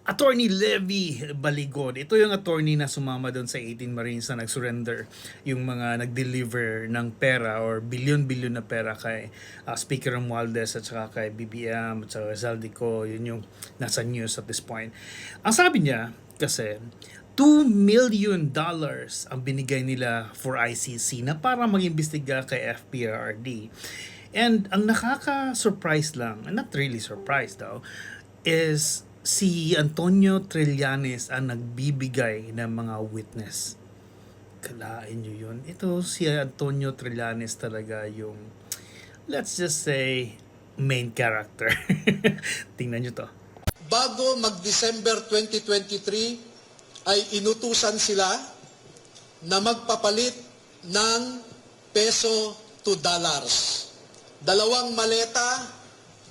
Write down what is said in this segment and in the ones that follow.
Attorney Levy Baligon. Ito yung attorney na sumama doon sa 18 Marines na nag-surrender, yung mga nag-deliver ng pera or bilyon-bilyon na pera kay Speaker Romualdez at saka kay BBM at saka Zaldico. Yun yung nasa news at this point. Ang sabi niya kasi, $2 million ang binigay nila for ICC na para mag-imbestiga kay FPRRD. And ang nakaka-surprise lang, not really surprised daw, is si Antonio Trillanes ang nagbibigay ng mga witness. Kalain nyo yun. Ito si Antonio Trillanes talaga yung, let's just say, main character. Tingnan nyo to. Bago mag-December 2023 ay inutusan sila na magpapalit ng peso to dollars. 2 maleta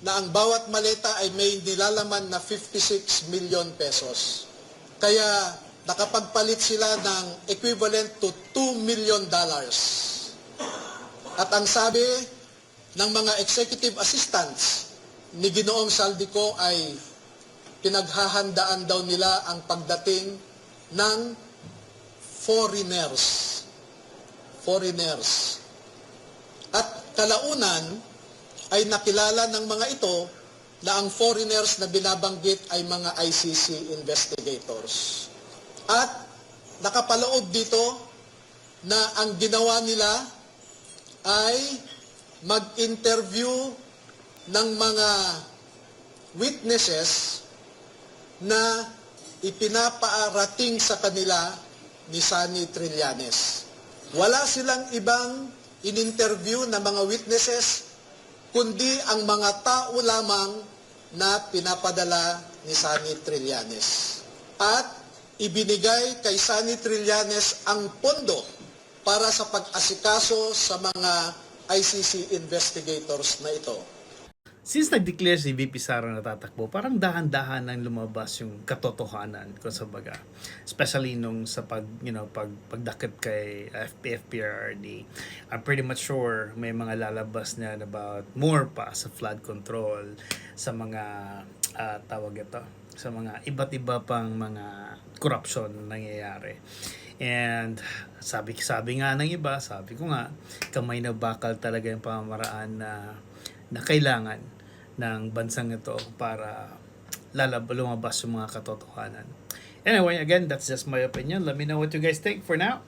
na ang bawat maleta ay may nilalaman na 56 million pesos. Kaya nakapagpalit sila ng equivalent to $2 million. At ang sabi ng mga executive assistants ni Ginoong Zaldico ay pinaghahandaan daw nila ang pagdating ng foreigners. At kalaunan ay nakilala ng mga ito na ang foreigners na binabanggit ay mga ICC investigators. At nakapaloob dito na ang ginawa nila ay mag-interview ng mga witnesses na ipinapaarating sa kanila ni Sunny Trillanes. Wala silang ibang in-interview na mga witnesses kundi ang mga tao lamang na pinapadala ni Sunny Trillanes. At ibinigay kay Sunny Trillanes ang pondo para sa pag-asikaso sa mga ICC investigators na ito. Since nag-declare si VP Sara na tatakbo, parang dahan-dahan nang lumabas yung katotohanan kung sa baga. Especially nung sa pagdakip kay FPRRD. I'm pretty much sure may mga lalabas na about more pa sa flood control, sa mga tawag ito, sa mga iba't iba pang mga corruption na nangyayari. And sabi nga ng iba, sabi ko nga, kamay na bakal talaga yung pamamaraan na kailangan ng bansang ito para lumabas yung mga katotohanan. Anyway, again, that's just my opinion. Let me know what you guys think for now.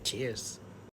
Cheers!